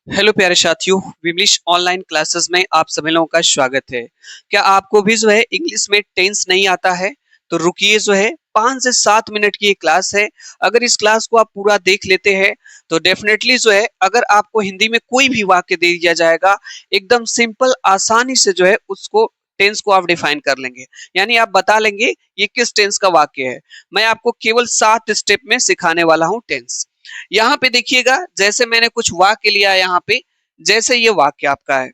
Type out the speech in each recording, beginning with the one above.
Hello प्यारे साथियों, English online classes में आप सभी लोगों का स्वागत है। क्या आपको भी जो है इंग्लिश में टेंस नहीं आता है? तो रुकिए, जो है 5 से 7 मिनट की ये क्लास है। अगर इस क्लास को आप पूरा देख लेते हैं तो डेफिनेटली जो है अगर आपको हिंदी में कोई भी वाक्य दे दिया जाएगा, एकदम सिंपल आसानी से जो है उसको टेंस को आप डिफाइन कर लेंगे। यानी आप बता लेंगे ये किस टेंस का वाक्य है। मैं आपको केवल 7 स्टेप में सिखाने वाला हूँ टेंस। यहाँ पे देखिएगा, जैसे मैंने कुछ वाक्य लिया है यहाँ पे, जैसे ये वाक्य आपका है,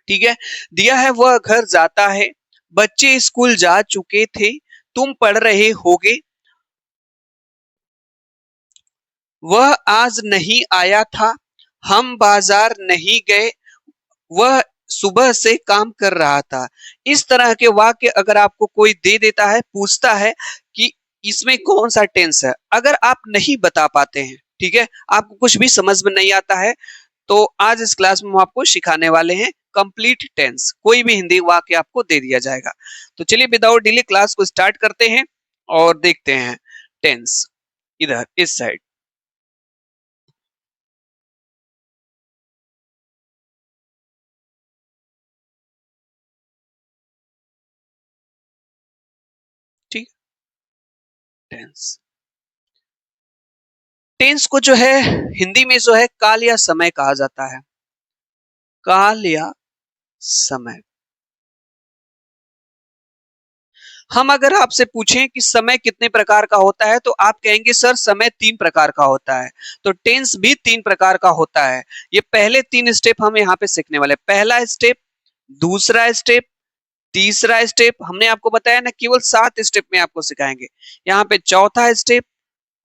ठीक है। दिया है, वह घर जाता है, बच्चे स्कूल जा चुके थे, तुम पढ़ रहे होगे, वह आज नहीं आया था, हम बाजार नहीं गए, वह सुबह से काम कर रहा था। इस तरह के वाक्य अगर आपको कोई दे देता है, पूछता है कि इसमें कौन सा टेंस है, अगर आप नहीं बता पाते हैं, ठीक है, आपको कुछ भी समझ में नहीं आता है, तो आज इस क्लास में हम आपको सिखाने वाले हैं कंप्लीट टेंस। कोई भी हिंदी वाक्य आपको दे दिया जाएगा। तो चलिए विदाउट डिले क्लास को स्टार्ट करते हैं और देखते हैं टेंस। इधर इस साइड, ठीक। टेंस, टेंस को जो है हिंदी में जो है काल या समय कहा जाता है। काल या समय। हम अगर आपसे पूछें कि समय कितने प्रकार का होता है तो आप कहेंगे सर समय 3 प्रकार का होता है। तो टेंस भी 3 प्रकार का होता है। ये पहले 3 स्टेप हम यहाँ पे सीखने वाले। पहला स्टेप, दूसरा स्टेप, तीसरा स्टेप। हमने आपको बताया ना केवल 7 स्टेप में आपको सिखाएंगे। यहाँ पे चौथा स्टेप,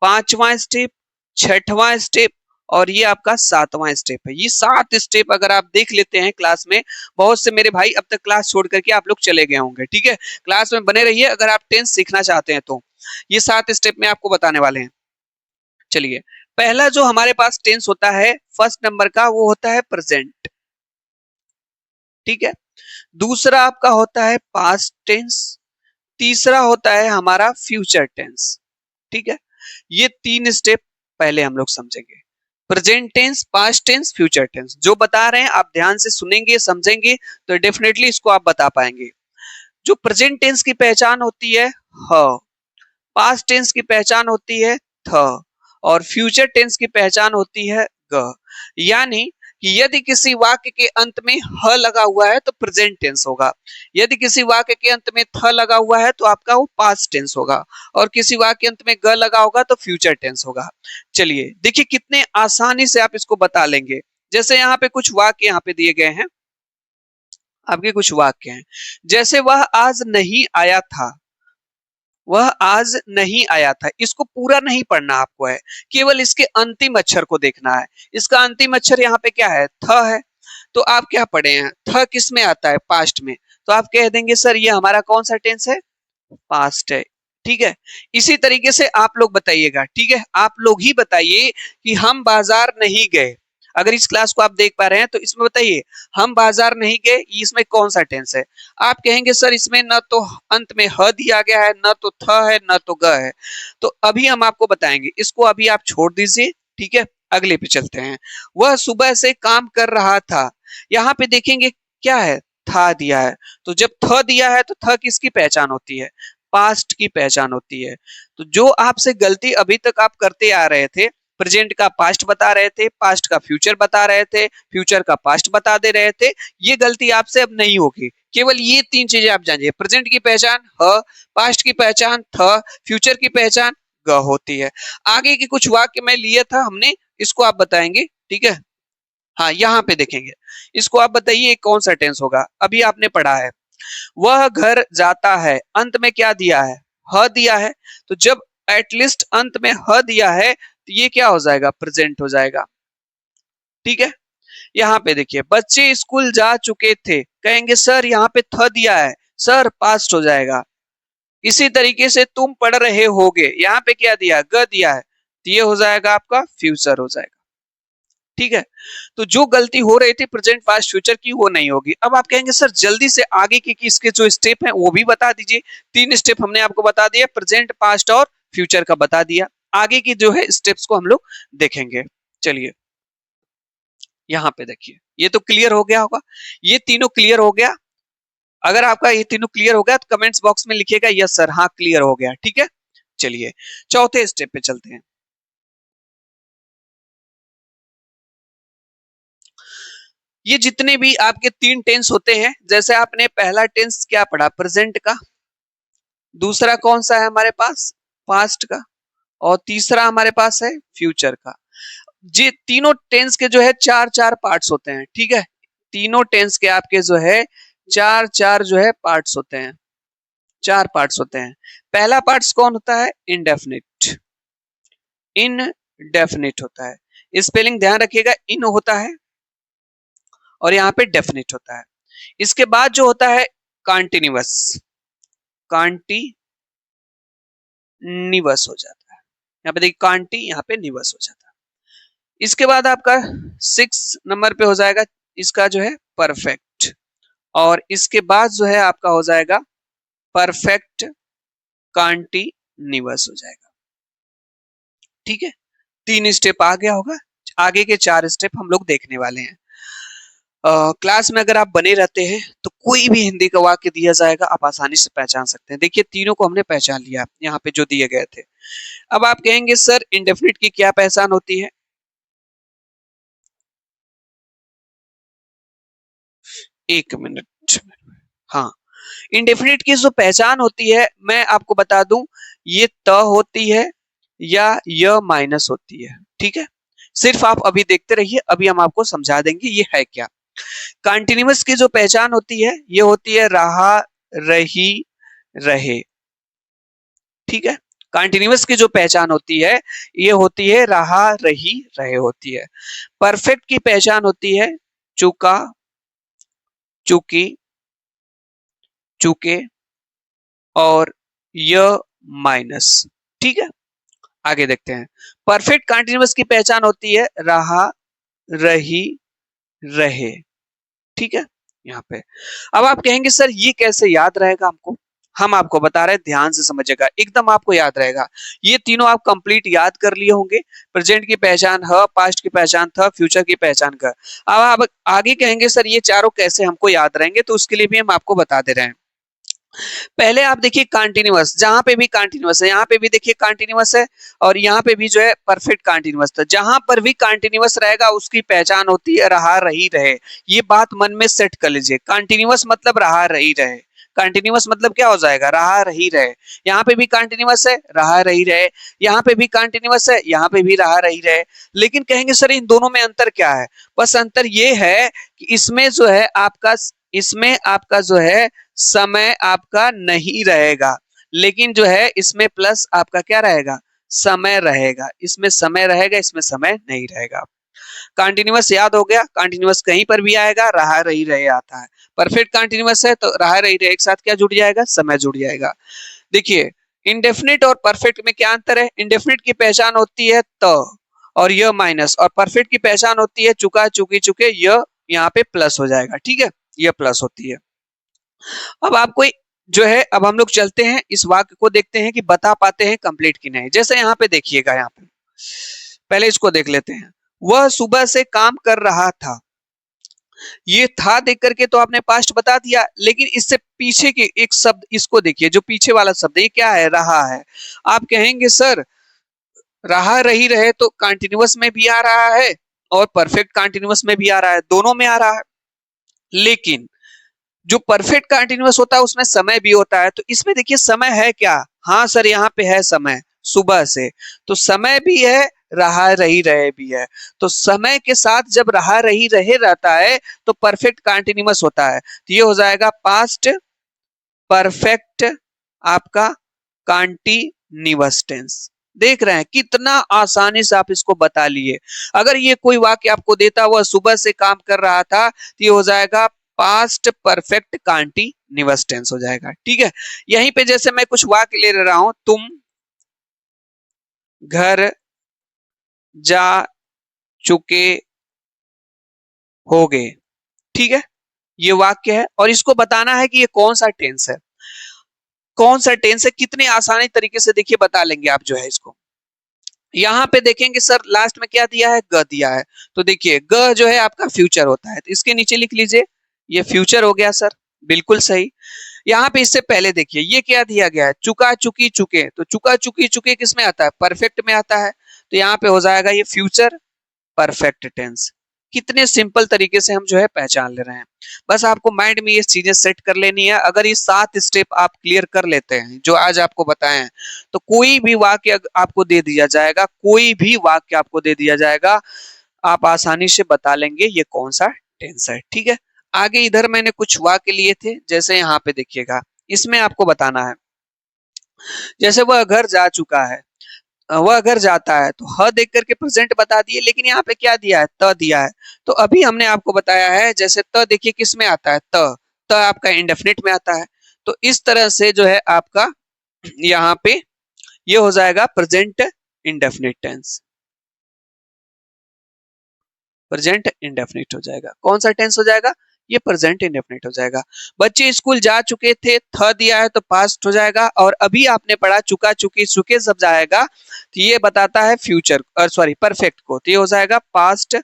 पांचवा स्टेप, छठवां स्टेप और ये आपका 7वां स्टेप है। ये 7 स्टेप अगर आप देख लेते हैं क्लास में, बहुत से मेरे भाई अब तक क्लास छोड़ करके आप लोग चले गए होंगे, ठीक है। क्लास में बने रहिए अगर आप टेंस सीखना चाहते हैं तो। ये 7 स्टेप में आपको बताने वाले हैं। चलिए, पहला जो हमारे पास टेंस होता है फर्स्ट नंबर का, वो होता है प्रेजेंट, ठीक है। दूसरा आपका होता है पास्ट टेंस, तीसरा होता है हमारा फ्यूचर टेंस, ठीक है। ये 3 स्टेप पहले हम लोग समझेंगे। Present tense, past tense, future tense. जो बता रहे हैं आप ध्यान से सुनेंगे, समझेंगे तो डेफिनेटली इसको आप बता पाएंगे। जो प्रेजेंट टेंस की पहचान होती है ह, पास्ट टेंस की पहचान होती है थ और फ्यूचर टेंस की पहचान होती है ग। यानी कि यदि किसी वाक्य के अंत में ह लगा हुआ है तो प्रेजेंट टेंस होगा, यदि किसी वाक्य के अंत में थ लगा हुआ है तो आपका वो पास्ट टेंस होगा, और किसी वाक्य के अंत में ग लगा होगा तो फ्यूचर टेंस होगा। चलिए देखिए कितने आसानी से आप इसको बता लेंगे। जैसे यहाँ पे कुछ वाक्य यहाँ पे दिए गए हैं, आपके कुछ वाक्य हैं। जैसे वह आज नहीं आया था, वह आज नहीं आया था, इसको पूरा नहीं पढ़ना आपको है, केवल इसके अंतिम अक्षर को देखना है। इसका अंतिम अक्षर यहाँ पे क्या है, थ है। तो आप क्या पढ़े हैं, थ किस में आता है, पास्ट में। तो आप कह देंगे सर ये हमारा कौन सा टेंस है, पास्ट है, ठीक है। इसी तरीके से आप लोग बताइएगा, ठीक है, आप लोग ही बताइए कि हम बाजार नहीं गए। अगर इस क्लास को आप देख पा रहे हैं तो इसमें बताइए हम बाजार नहीं गए, इसमें कौन सा टेंस है। आप कहेंगे सर इसमें न तो अंत में ह दिया गया है, न तो थ है, न तो ग है। तो अभी हम आपको बताएंगे, इसको अभी आप छोड़ दीजिए, ठीक है। अगले पे चलते हैं। वह सुबह से काम कर रहा था, यहाँ पे देखेंगे क्या है, था दिया है। तो जब थ दिया है तो थ किसकी पहचान होती है, पास्ट की पहचान होती है। तो जो आपसे गलती अभी तक आप करते आ रहे थे, प्रेजेंट का पास्ट बता रहे थे, पास्ट का फ्यूचर बता रहे थे, फ्यूचर का पास्ट बता दे रहे थे, ये गलती आपसे अब नहीं होगी। केवल ये 3 चीजें आप जानिए, प्रेजेंट की पहचान ह, पास्ट की पहचान थ, फ्यूचर की पहचान ग होती है। आगे के कुछ वाक्य मैं लिया था हमने, इसको आप बताएंगे, ठीक है। हाँ यहाँ पे देखेंगे, इसको आप बताइए कौन सा टेंस होगा। अभी आपने पढ़ा है वह घर जाता है, अंत में क्या दिया है, ह दिया है। तो जब एटलीस्ट अंत में ह दिया है तो ये क्या हो जाएगा, प्रेजेंट हो जाएगा, ठीक है। यहाँ पे देखिए बच्चे स्कूल जा चुके थे, कहेंगे सर यहाँ पे थ दिया है, सर पास्ट हो जाएगा। इसी तरीके से तुम पढ़ रहे होगे, यहाँ पे क्या दिया, ग दिया है, तो ये हो जाएगा आपका फ्यूचर हो जाएगा, ठीक है। तो जो गलती हो रही थी प्रेजेंट पास्ट फ्यूचर की वो नहीं होगी। अब आप कहेंगे सर जल्दी से आगे की इसके जो स्टेप हैं वो भी बता दीजिए। 3 स्टेप हमने आपको बता दिया, प्रेजेंट पास्ट और फ्यूचर का बता दिया। आगे की जो है स्टेप्स को हम लोग देखेंगे। चलिए यहाँ पे देखिए, ये तो क्लियर हो गया होगा, ये तीनों क्लियर हो गया। अगर आपका ये तीनों क्लियर हो गया तो कमेंट्स बॉक्स में लिखिएगा यस सर, हाँ क्लियर हो गया, ठीक है। चलिए चौथे स्टेप पे चलते हैं। ये जितने भी आपके तीन टेंस होते हैं, जैसे आपने पहला टेंस क्या पढ़ा, प्रेजेंट का, दूसरा कौन सा है हमारे पास, पास्ट का, और तीसरा हमारे पास है फ्यूचर का। ये तीनों टेंस के जो है चार चार पार्ट्स होते हैं, ठीक है। तीनों टेंस के आपके जो है चार चार जो है पार्ट्स होते हैं, चार पार्ट्स होते हैं। पहला पार्ट्स कौन होता है, इनडेफिनिट, इनडेफिनिट होता है, स्पेलिंग ध्यान रखिएगा, इन होता है और यहाँ पे डेफिनिट होता है। इसके बाद जो होता है कॉन्टिन्यूअस, कॉन्टिन्यूअस हो जाता है, यहाँ पे देखिए कॉन्टी, यहाँ पे निवस हो जाता है। इसके बाद आपका 6 नंबर पे हो जाएगा इसका जो है परफेक्ट, और इसके बाद जो है आपका हो जाएगा परफेक्ट कॉन्टिन्यूअस हो जाएगा, ठीक है। 3 स्टेप आ गया होगा, आगे के 4 स्टेप हम लोग देखने वाले हैं। क्लास में अगर आप बने रहते हैं तो कोई भी हिंदी का वाक्य दिया जाएगा आप आसानी से पहचान सकते हैं। देखिए तीनों को हमने पहचान लिया यहाँ पे जो दिए गए थे। अब आप कहेंगे सर इंडेफिनिट की क्या पहचान होती है, एक मिनट, हाँ, इंडेफिनिट की जो पहचान होती है मैं आपको बता दूं, ये त होती है या य माइनस होती है, ठीक है। सिर्फ आप अभी देखते रहिए, अभी हम आपको समझा देंगे ये है क्या। कंटिन्यूअस की जो पहचान होती है ये होती है रहा, रही, रहे, ठीक है। कंटिन्यूअस की जो पहचान होती है ये होती है रहा, रही, रहे होती है। परफेक्ट की पहचान होती है चुका, चुकी, चुके और य माइनस, ठीक है। आगे देखते हैं। परफेक्ट कंटिन्यूअस की पहचान होती है रहा, रही, रहे, ठीक है। यहाँ पे अब आप कहेंगे सर ये कैसे याद रहेगा हमको, हम आपको बता रहे हैं, ध्यान से समझिएगा, एकदम आपको याद रहेगा। ये तीनों आप कंप्लीट याद कर लिए होंगे, प्रेजेंट की पहचान ह, पास्ट की पहचान था, फ्यूचर की पहचान कर। अब आप आगे कहेंगे सर ये चारों कैसे हमको याद रहेंगे, तो उसके लिए भी हम आपको बता दे रहे हैं। पहले आप देखिए कंटिन्यूअस, जहां पे भी कंटिन्यूअस है, यहाँ पे भी देखिए कंटिन्यूअस है और यहाँ पे भी जो है परफेक्ट कंटिन्यूअस था। जहां पर भी कंटिन्यूअस रहेगा उसकी पहचान होती है रहा, रही, रहे। ये बात मन में सेट कर लीजिए, कंटिन्यूअस मतलब रहा, रही, रहे। कंटिन्यूअस मतलब क्या हो जाएगा, रहा, रही, रहे। यहाँ पे भी कंटिन्यूअस है, रहा, रही, रहे। यहाँ पे भी कंटिन्यूअस है, यहाँ पे भी रहा, रही, रहे। लेकिन कहेंगे सर इन दोनों में अंतर क्या है, बस अंतर ये है कि इसमें जो है आपका, इसमें आपका जो है समय आपका नहीं रहेगा, लेकिन जो है इसमें प्लस आपका क्या रहेगा, समय रहेगा। इसमें समय रहेगा, इसमें समय नहीं रहेगा। कंटिन्यूअस याद हो गया, कंटिन्यूअस कहीं पर भी आएगा रहा, रही, रहे आता है। परफेक्ट कंटिन्यूअस है तो रहा, रही, रहे एक साथ क्या जुड़ जाएगा, समय जुड़ जाएगा। देखिए इंडेफिनिट और परफेक्ट में क्या अंतर है, इंडेफिनिट की पहचान होती है त और यह माइनस, और परफेक्ट की पहचान होती है चुका, चुकी, चुके, यह यहाँ पे प्लस हो जाएगा, ठीक है, यह प्लस होती है। अब आपको जो है, अब हम लोग चलते हैं इस वाक्य को देखते हैं कि बता पाते हैं कंप्लीट की नहीं। जैसे यहाँ पे देखिएगा, यहाँ पे पहले इसको देख लेते हैं। वह सुबह से काम कर रहा था, ये था देख करके तो आपने पास्ट बता दिया, लेकिन इससे पीछे के एक शब्द इसको देखिए, जो पीछे वाला शब्द ये क्या है, रहा है। आप कहेंगे सर रहा, रही, रहे तो कंटिन्यूअस में भी आ रहा है और परफेक्ट कंटिन्यूअस में भी आ रहा है, दोनों में आ रहा है। लेकिन जो परफेक्ट कंटिन्यूअस होता है उसमें समय भी होता है, तो इसमें देखिए समय है क्या, हाँ सर यहाँ पे है समय, सुबह से, तो समय भी है, रहा, रही, रहे भी है। तो समय के साथ जब रहा, रही, रहे रहता है तो परफेक्ट कंटिन्यूअस होता है, तो ये हो जाएगा पास्ट परफेक्ट आपका कंटिन्यूअस टेंस। देख रहे हैं कितना आसानी से आप इसको बता लिए। अगर ये कोई वाक्य आपको देता हुआ सुबह से काम कर रहा था तो ये हो जाएगा पास्ट परफेक्ट कंटिन्यूअस टेंस हो जाएगा, ठीक है। यहीं पे जैसे मैं कुछ वाक्य ले रहा हूं, तुम घर जा चुके होगे, ठीक है, ये वाक्य है और इसको बताना है कि ये कौन सा टेंस है, कौन सा टेंस है, कितने आसानी तरीके से देखिए बता लेंगे आप जो है इसको। यहाँ पे देखेंगे सर लास्ट में क्या दिया है, ग दिया है। तो देखिए ग जो है आपका फ्यूचर होता है, तो इसके नीचे लिख लीजिए ये फ्यूचर हो गया सर, बिल्कुल सही। यहाँ पे इससे पहले देखिए ये क्या दिया गया है, चुका चुकी चुके, तो चुका चुकी चुके किस में आता है, परफेक्ट में आता है, तो यहाँ पे हो जाएगा ये फ्यूचर परफेक्ट टेंस। कितने सिंपल तरीके से हम जो है पहचान ले रहे हैं। बस आपको माइंड में ये चीजें सेट कर लेनी है। अगर ये 7 स्टेप आप क्लियर कर लेते हैं जो आज आपको बताए हैं, तो कोई भी वाक्य आपको दे दिया जाएगा, कोई भी वाक्य आपको दे दिया जाएगा, आप आसानी से बता लेंगे ये कौन सा टेंस है। ठीक है, आगे इधर मैंने कुछ वाक्य लिए थे, जैसे यहाँ पे देखिएगा, इसमें आपको बताना है, जैसे वह घर जा चुका है, वह घर जाता है, तो ह देख करके प्रेजेंट बता दिए, लेकिन यहाँ पे क्या दिया है, त दिया है। तो अभी हमने आपको बताया है, जैसे त देखिए किस में आता है, त आपका इंडेफिनिट में आता है। तो इस तरह से जो है आपका यहाँ पे ये हो जाएगा present indefinite tense, present indefinite हो जाएगा। कौन सा टेंस हो जाएगा, ये प्रेजेंट इंडेफिनिट हो जाएगा। बच्चे स्कूल जा चुके थे, थ दिया है तो पास्ट हो जाएगा, और अभी आपने पढ़ा चुका चुकी चुके सब जाएगा, तो ये बताता है फ्यूचर और सॉरी परफेक्ट को, तो ये हो जाएगा पास्ट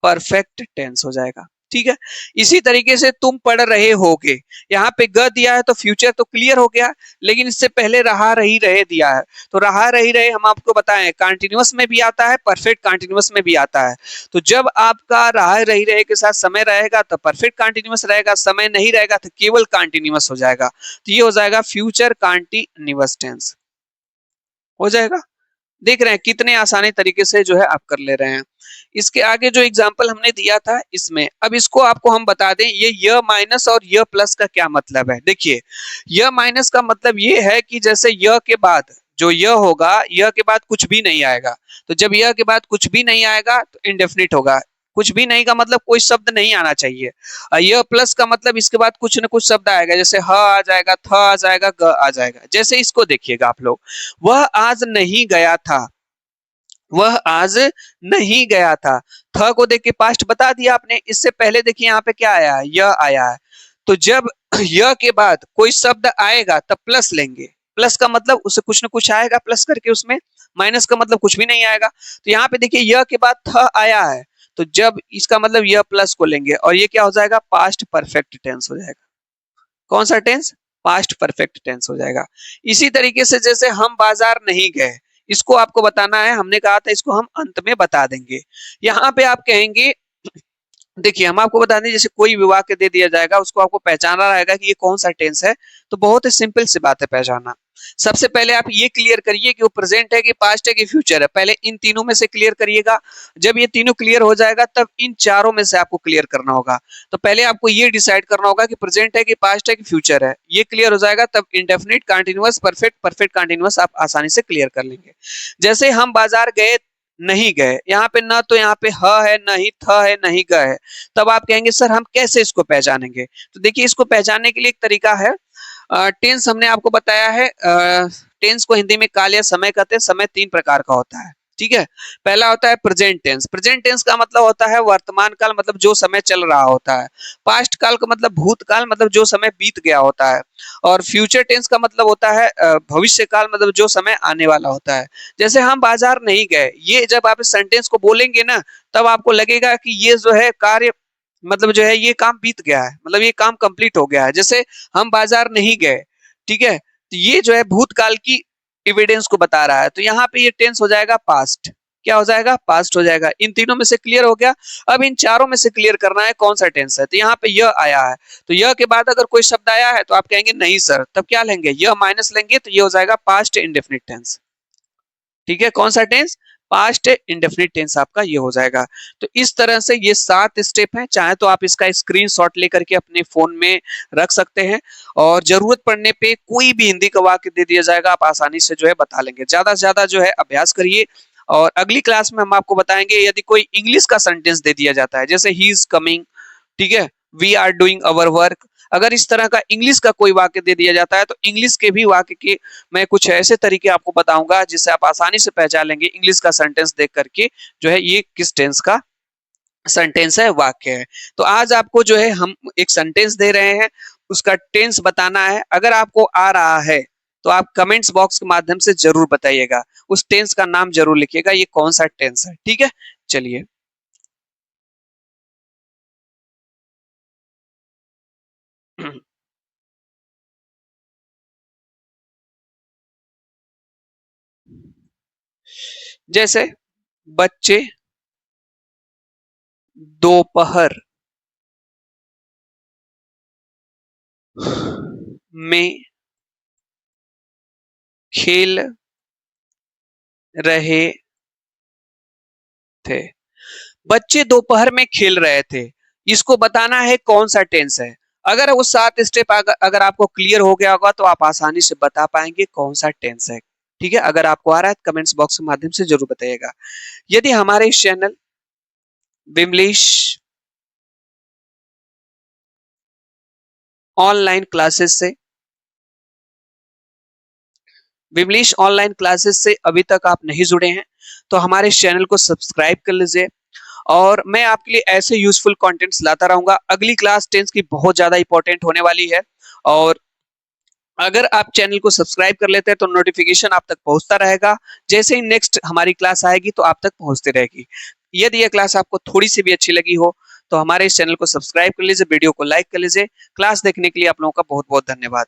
परफेक्ट टेंस हो जाएगा। ठीक है, इसी तरीके से तुम पढ़ रहे होगे, यहाँ पे ग दिया है तो फ्यूचर तो क्लियर हो गया, लेकिन इससे पहले रहा रही रहे दिया है, तो रहा रही रहे हम आपको बताएं कंटिन्यूअस में भी आता है, परफेक्ट कंटिन्यूअस में भी आता है। तो जब आपका रहा रही रहे के साथ समय रहेगा तो परफेक्ट कंटिन्यूअस रहेगा, समय नहीं रहेगा तो केवल कंटिन्यूअस हो जाएगा, तो ये हो जाएगा फ्यूचर कंटिन्यूअस टेंस हो जाएगा। देख रहे हैं कितने आसानी तरीके से जो है आप कर ले रहे हैं। इसके आगे जो एग्जाम्पल हमने दिया था इसमें, अब इसको आपको हम बता दें, ये य माइनस और य प्लस का क्या मतलब है। देखिए य माइनस का मतलब ये है कि जैसे य के बाद जो य होगा, य के बाद कुछ भी नहीं आएगा, तो जब य के बाद कुछ भी नहीं आएगा तो इंडेफिनिट होगा। कुछ भी नहीं का मतलब कोई शब्द नहीं आना चाहिए। य प्लस का मतलब इसके बाद कुछ ना कुछ शब्द आएगा, जैसे ह आ जाएगा, थ आ जाएगा, ग आ जाएगा। जैसे इसको देखिएगा आप लोग, वह आज नहीं गया था, वह आज नहीं गया था, थ को देख के पास्ट बता दिया आपने। इससे पहले देखिए यहाँ पे क्या आया है, यह आया है, तो जब यह के बाद कोई शब्द आएगा तब प्लस लेंगे। प्लस का मतलब उसे कुछ ना कुछ आएगा प्लस करके उसमें, माइनस का मतलब कुछ भी नहीं आएगा। तो यहाँ पे देखिए यह के बाद थ आया है, तो जब इसका मतलब यह प्लस को लेंगे, और ये क्या हो जाएगा, पास्ट परफेक्ट टेंस हो जाएगा। कौन सा टेंस, पास्ट परफेक्ट टेंस हो जाएगा। इसी तरीके से जैसे हम बाजार नहीं गए, इसको आपको बताना है, हमने कहा था इसको हम अंत में बता देंगे। यहाँ पे आप कहेंगे, देखिए हम आपको बता दें, जैसे कोई विभाग के दे दिया जाएगा, उसको आपको पहचानना रहेगा कि ये कौन सा टेंस है। तो बहुत ही सिंपल सी बात है पहचानना। सबसे पहले आप ये क्लियर करिए कि वो प्रेजेंट है कि पास्ट है कि फ्यूचर है, पहले इन तीनों में से क्लियर करिएगा। जब ये तीनों क्लियर हो जाएगा तब इन चारों में से आपको क्लियर करना होगा। तो पहले आपको ये डिसाइड करना होगा कि प्रेजेंट है कि पास्ट है कि फ्यूचर है। ये क्लियर हो जाएगा तब indefinite, continuous, perfect, perfect continuous आप आसानी से क्लियर कर लेंगे। जैसे हम बाजार गए नहीं गए, यहाँ पे न तो यहाँ पे ह है, न ही थ है, न ही ग है, तब आप कहेंगे सर हम कैसे इसको पहचानेंगे। तो देखिए इसको पहचानने के लिए एक तरीका है, टेंस हमने आपको बताया है, टेंस को हिंदी में काल या समय कहते हैं। समय 3 प्रकार का होता है, ठीक है। पहला होता है प्रेजेंट टेंस, प्रेजेंट टेंस का मतलब होता है वर्तमान काल, मतलब जो समय चल रहा होता है। पास्ट काल का मतलब भूतकाल, मतलब जो समय बीत गया होता है। और फ्यूचर टेंस का मतलब होता है भविष्य काल, मतलब जो समय आने वाला होता है। जैसे हम बाजार नहीं गए, ये जब आप इस सेंटेंस को बोलेंगे ना, तब आपको लगेगा कि ये जो है कार्य, मतलब जो है ये काम बीत गया है, मतलब ये काम कंप्लीट हो गया है। जैसे हम बाजार नहीं गए, ठीक है, तो ये जो है भूतकाल की एविडेंस को बता रहा है, तो यहाँ पे ये टेंस हो जाएगा पास्ट। क्या हो जाएगा, पास्ट हो जाएगा। इन तीनों में से क्लियर हो गया। अब इन चारों में से क्लियर करना है कौन सा टेंस है। तो यहाँ पे यह आया है, तो यह के बाद अगर कोई शब्द आया है तो आप कहेंगे नहीं सर, तब क्या लेंगे, यह माइनस लेंगे, तो ये हो जाएगा पास्ट इंडेफिनिट टेंस। ठीक है, कौन सा टेंस, पास्ट इंडेफिनिट टेंस आपका ये हो जाएगा। तो इस तरह से ये 7 स्टेप हैं, चाहे तो आप इसका स्क्रीनशॉट लेकर के अपने फोन में रख सकते हैं, और जरूरत पड़ने पे कोई भी हिंदी का वाक्य दे दिया जाएगा, आप आसानी से जो है बता लेंगे। ज्यादा से ज्यादा जो है अभ्यास करिए, और अगली क्लास में हम आपको बताएंगे यदि कोई इंग्लिश का सेंटेंस दे दिया जाता है, जैसे ही इज कमिंग, ठीक है, we are doing our work, अगर इस तरह का इंग्लिश का कोई वाक्य दे दिया जाता है, तो इंग्लिश के भी वाक्य के मैं कुछ ऐसे तरीके आपको बताऊंगा जिससे आप आसानी से पहचान लेंगे इंग्लिश का सेंटेंस देख करके जो है ये किस टेंस का सेंटेंस है, वाक्य है। तो आज आपको जो है हम एक सेंटेंस दे रहे हैं, उसका टेंस बताना है। अगर आपको आ रहा है तो आप कमेंट्स बॉक्स के माध्यम से जरूर बताइएगा, उस टेंस का नाम जरूर लिखिएगा, ये कौन सा टेंस है। ठीक है, चलिए। जैसे बच्चे दोपहर में खेल रहे थे। बच्चे दोपहर में खेल रहे थे, इसको बताना है कौन सा टेंस है। अगर वो 7 स्टेप अगर आपको क्लियर हो गया होगा तो आप आसानी से बता पाएंगे कौन सा टेंस है। ठीक है, अगर आपको आ रहा है कमेंट्स बॉक्स के माध्यम से जरूर बताइएगा। यदि हमारे इस चैनल विमलेश ऑनलाइन क्लासेस से विमलेश ऑनलाइन क्लासेस से अभी तक आप नहीं जुड़े हैं तो हमारे इस चैनल को सब्सक्राइब कर लीजिए, और मैं आपके लिए ऐसे यूजफुल कंटेंट्स लाता रहूंगा। अगली क्लास 10 की बहुत ज्यादा इंपॉर्टेंट होने वाली है, और अगर आप चैनल को सब्सक्राइब कर लेते हैं तो नोटिफिकेशन आप तक पहुंचता रहेगा। जैसे ही नेक्स्ट हमारी क्लास आएगी तो आप तक पहुंचती रहेगी। यदि यह क्लास आपको थोड़ी सी भी अच्छी लगी हो तो हमारे इस चैनल को सब्सक्राइब कर लीजिए, वीडियो को लाइक कर लीजिए। क्लास देखने के लिए आप लोगों का बहुत बहुत धन्यवाद।